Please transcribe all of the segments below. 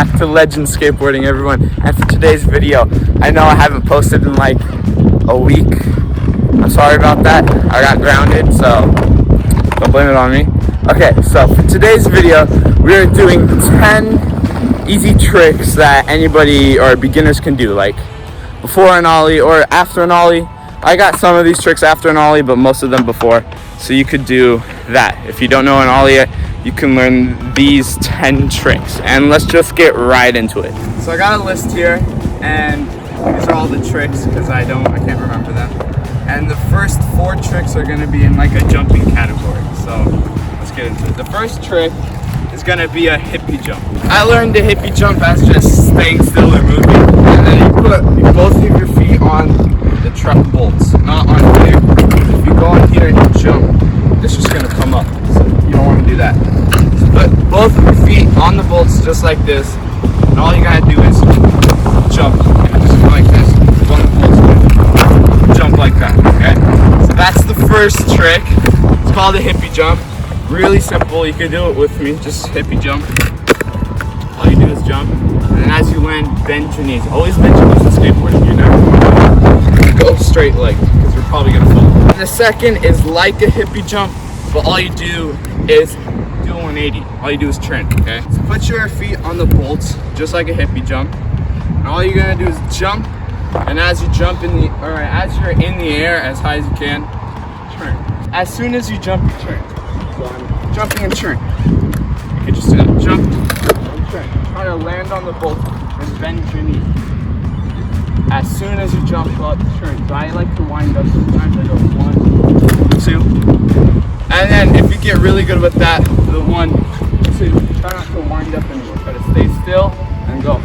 back to Legend Skateboarding, everyone. And for today's video, I know I haven't posted in like a week. I'm sorry about that. I got grounded, so don't blame it on me. Okay, so for today's video, we are doing 10 easy tricks that anybody or beginners can do, like before an ollie or after an ollie. I got some of these tricks after an ollie, but most of them before. So you could do that. If you don't know an ollie yet, you can learn these 10 tricks. And let's just get right into it. So I got a list here, and these are all the tricks because I can't remember them. And the first 4 tricks are gonna be in like a jumping category. So let's get into it. The first trick is gonna be a hippie jump. I learned the hippie jump as just staying still or moving. And then you put both of your feet on the truck bolts, not on here. If you go on here and you jump, it's just gonna come up. So you don't wanna do that. So put both of your feet on the bolts just like this. And all you gotta do is jump. Just go like this. On the bolts. Jump like that, okay? So that's the first trick. It's called a hippie jump. Really simple. You can do it with me. Just hippie jump. All you do is jump. And as you land, bend your knees. Always bend your knees in skateboarding. You never want to go straight leg because you're probably gonna fall. And the second is like a hippie jump, but all you do is do a 180. All you do is turn, okay? So put your feet on the bolts, just like a hippie jump. And all you're gonna do is jump. And as you jump as you're in the air as high as you can, turn. As soon as you jump, you turn. So I'm jumping and turn. You can just do that. Jump and turn. Try to land on the bolt and bend your knee. As soon as you jump up, turn. So I like to wind up. Sometimes I go 1, 2. And then if you get really good with that, the 1, 2, try not to wind up anymore. Try to stay still and go.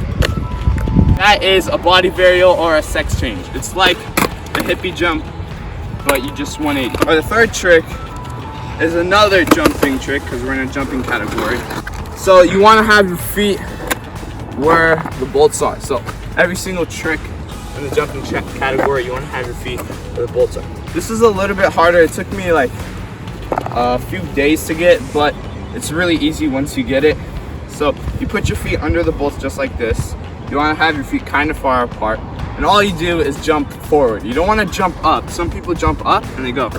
That is a body varial or a sex change. It's like the hippie jump, but you just 180. Or the third trick is another jumping trick because we're in a jumping category. So you want to have your feet where the bolts are. So every single trick in the jumping category, you want to have your feet where the bolts are. This is a little bit harder. It took me like a few days to get, but it's really easy once you get it. So you put your feet under the bolts just like this. You want to have your feet kind of far apart, and all you do is jump forward. You don't want to jump up. Some people jump up and they go,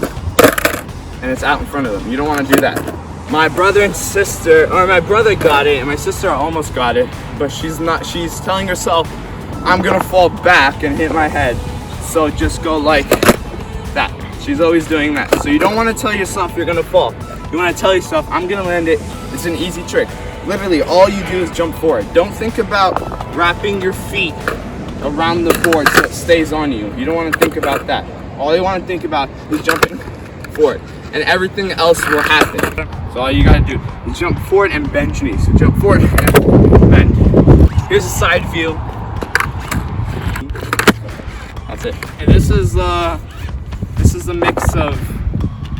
and it's out in front of them. You don't want to do that. My brother got it, and my sister almost got it, but she's telling herself, I'm gonna fall back and hit my head. So just go like that. She's always doing that. So you don't want to tell yourself you're gonna fall. You want to tell yourself, I'm gonna land it. It's an easy trick. Literally, all you do is jump forward. Don't think about wrapping your feet around the board so it stays on you. You don't want to think about that. All you want to think about is jumping forward, and everything else will happen. So all you gotta do is jump forward and bend your knees. So jump forward and bend. Here's a side view. That's it. And this is a mix of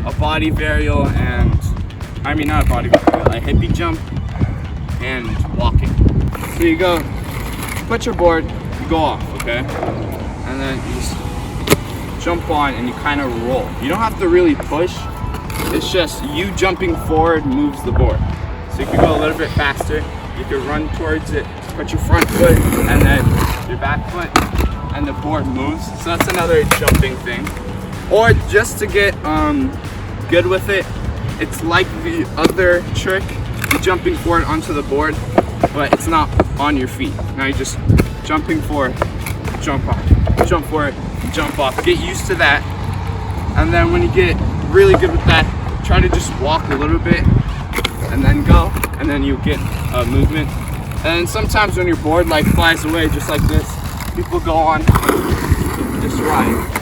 a body varial and, not a body varial, a hippie jump and walking. So you go, put your board, you go off, okay? And then you just jump on and you kind of roll. You don't have to really push. It's just you jumping forward moves the board. So you can go a little bit faster. You can run towards it, put your front foot and then your back foot, and the board moves. So that's another jumping thing. Or just to get good with it, it's like the other trick, jumping forward onto the board, but it's not on your feet. Now you're just jumping forward, jump off, jump forward, jump off. Get used to that, and then when you get really good with that, try to just walk a little bit and then go, and then you get a movement. And sometimes when your board like flies away just like this, people go on, just ride.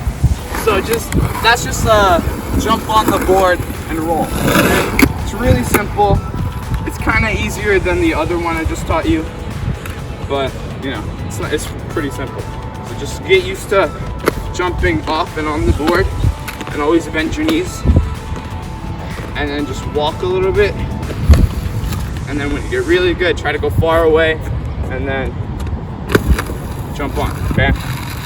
So that's just jump on the board and roll. And it's really simple. It's kind of easier than the other one I just taught you, but it's pretty simple. So just get used to jumping off and on the board, and always bend your knees, and then just walk a little bit, and then when you get really good, try to go far away and then jump on. Okay,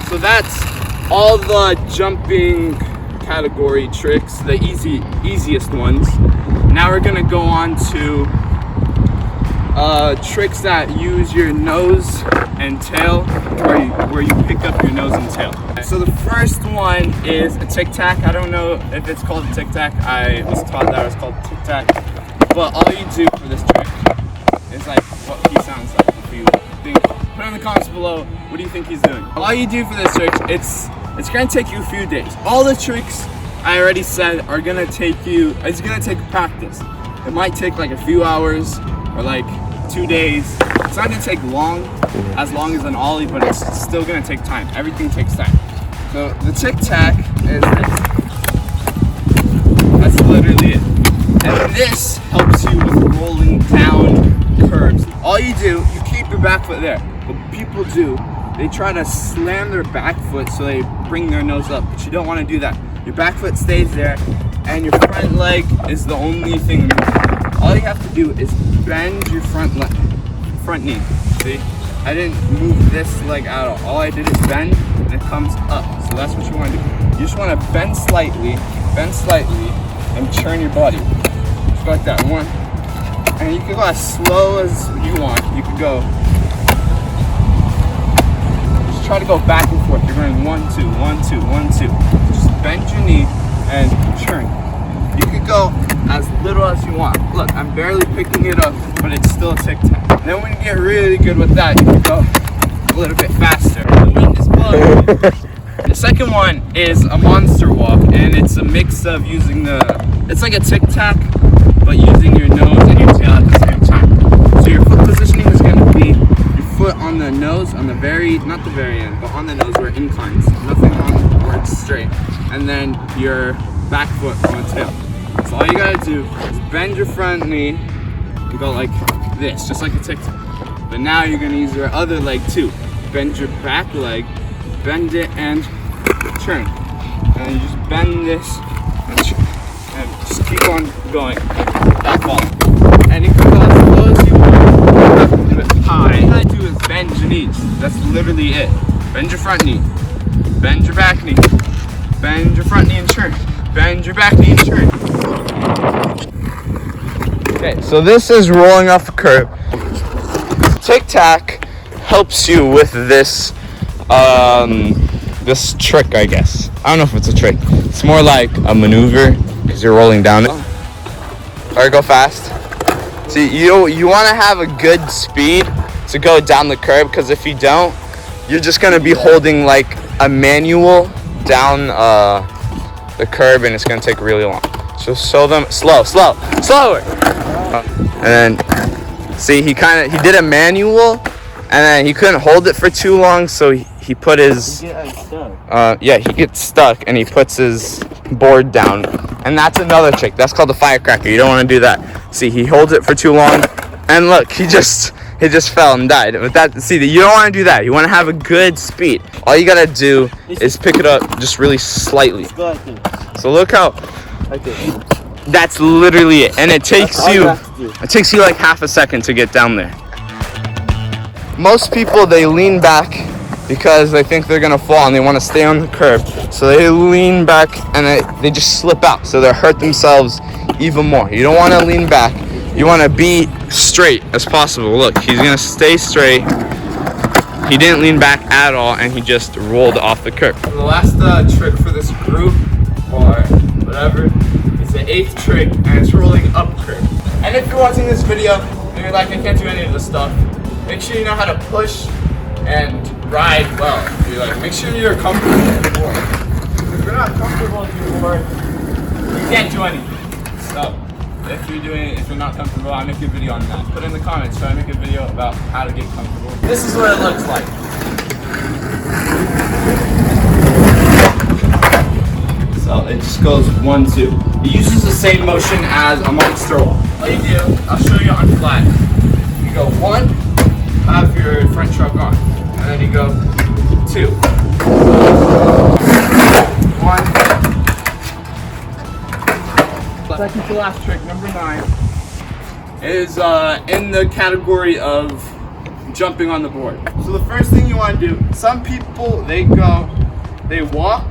so that's all the jumping category tricks, the easiest ones. Now we're gonna go on to tricks that use your nose and tail, where you pick up your nose and tail. So the first one is a tic-tac. I don't know if it's called a tic-tac. I was taught that it was called tic-tac. But all you do for this trick is like what he sounds like. If you think, put in the comments below, what do you think he's doing? All you do for this trick, it's gonna take you a few days. All the tricks I already said are gonna take you, it's gonna take practice. It might take like a few hours or like 2 days. It's not gonna take long as an ollie, but it's still gonna take time. Everything takes time. So the tic-tac is this. That's literally it. And this helps you with rolling down curves. All you do, you keep your back foot there. What people do, they try to slam their back foot so they bring their nose up, but you don't want to do that. Your back foot stays there, and your front leg is the only thing. All you have to do is bend your front knee. See? I didn't move this leg at all. All I did is bend, and it comes up. So that's what you want to do. You just want to bend slightly, and turn your body. Just like that. One. And you can go as slow as you want. You can go. Just try to go back and forth. You're going 1, 2, 1, 2, 1, 2. Just bend your knee and turn. You can go as little as you want. Look, I'm barely picking it up, but it's still a tic-tac. Then when you get really good with that, you can go a little bit faster. The wind is blowing. The second one is a monster walk, and it's a mix of using it's like a tic-tac, but using your nose and your tail at the same time. So your foot positioning is going to be your foot on the nose, on the not the very end, but on the nose where it inclines. Nothing on where it's straight. And then your back foot on the tail. So all you gotta do is bend your front knee and go like this, just like a tic-tac. But now you're gonna use your other leg too. Bend your back leg, bend it and turn. And you just bend this and just keep on going without falling. And you can go as slow as you want. Do it high. All you gotta do is bend your knees. That's literally it. Bend your front knee, bend your back knee, bend your front knee and turn. Bend your back knee and turn. Okay, so this is rolling off a curb. Tic-tac helps you with this this trick, I guess. I don't know if it's a trick. It's more like a maneuver because you're rolling down it. Or go fast. See, you want to have a good speed to go down the curb, because if you don't, you're just gonna be holding like a manual down the curb, and it's gonna take really long. So show them slower. And then see, he did a manual, and then he couldn't hold it for too long, so he put his he gets stuck, and he puts his board down. And that's another trick. That's called the firecracker. You don't want to do that. See, he holds it for too long, and look, he just fell and died. But you don't want to do that. You want to have a good speed. All you gotta do is pick it up just really slightly. So look how. That's literally it, and it takes you like half a second to get down there. Most people, they lean back because they think they're gonna fall and they want to stay on the curb. So they lean back and they just slip out. So they hurt themselves even more. You don't want to lean back. You want to be straight as possible. Look, he's gonna stay straight. He didn't lean back at all, and he just rolled off the curb. The last trick for this group, or whatever, is the 8th trick, and it's rolling up curb. And if you're watching this video and you're like, I can't do any of this stuff, make sure you know how to push and ride well. Make sure you're comfortable on the board. If you're not comfortable on your board, you can't do anything. So if you're not comfortable, I'll make a video on that. Put in the comments, so I make a video about how to get comfortable. This is what it looks like. So it just goes 1, 2. It uses the same motion as a monster wall. All you do, I'll show you on flat. You go 1, have your front truck on, and then you go 2. 1. Second to last trick, number 9, is in the category of jumping on the board. So the first thing you want to do, some people, they walk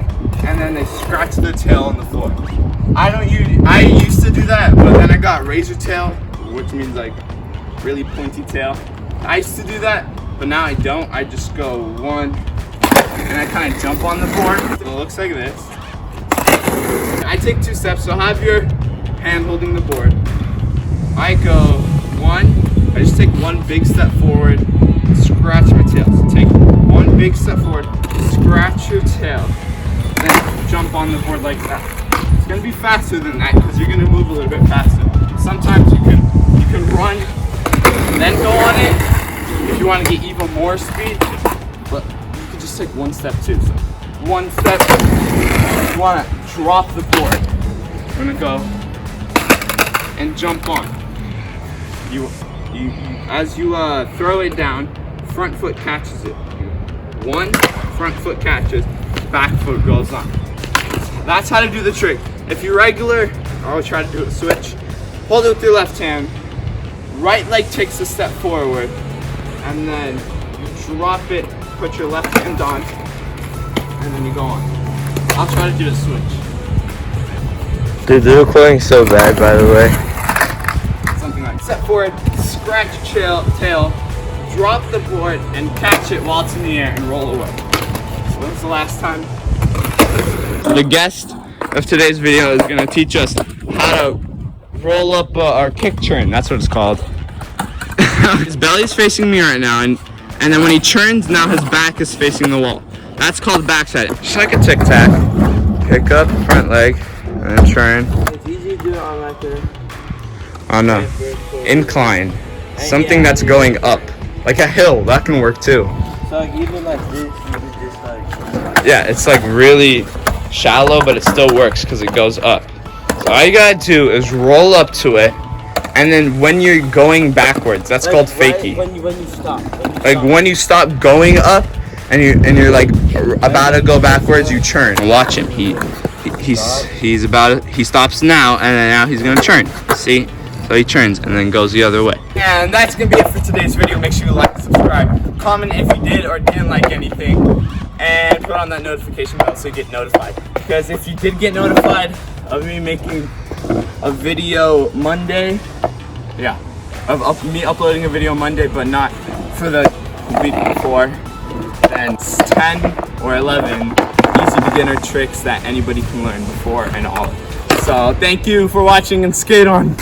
and then they scratch their tail on the floor. I used to do that, but then I got razor tail, which means like really pointy tail. I used to do that, but now I don't. I just go one, and I kind of jump on the board. It looks like this. I take 2 steps, so have your hand holding the board. I go one, I just take 1 big step forward, scratch my tail. So take 1 big step forward, scratch your tail, then jump on the board like that. It's gonna be faster than that because you're gonna move a little bit faster. Sometimes you can run and then go on it if you want to get even more speed, but you can just take 1 step too. So 1 step, you want to drop the board. We're gonna go and jump on. As you throw it down, front foot catches it. 1 front foot catches, back foot goes on. That's how to do the trick. If you're regular, I'll try to do a switch. Hold it with your left hand. Right leg takes a step forward, and then you drop it. Put your left hand on, and then you go on. I'll try to do a switch. Dude, the recording's so bad, by the way. Something like step forward, scratch your tail, drop the board, and catch it while it's in the air and roll away. So when's the last time? The guest of today's video is going to teach us how to roll up our kick turn. That's what it's called. His belly's facing me right now, and then when he turns, now his back is facing the wall. That's called backside. Just like a tic-tac. Pick up front leg, and then turn. It's easy to do it on like a... On a incline. Something that's going up. Like a hill, that can work too. So like even like this, you could just like... Yeah, it's like really shallow, but it still works because it goes up. So all you gotta do is roll up to it, and then when you're going backwards, that's like, called fakie. When you stop. When you stop going up, and you're like about to go backwards, you turn. Watch him. He stops now, and then now he's gonna turn. See? So he turns and then goes the other way. And that's gonna be it for today's video. Make sure you like, subscribe, comment if you did or didn't like anything, and put on that notification bell so you get notified. Because if you did get notified of me making a video Monday, yeah, of me uploading a video Monday, but not for the week before, then it's 10 or 11 easy beginner tricks that anybody can learn before and all. So thank you for watching and skate on.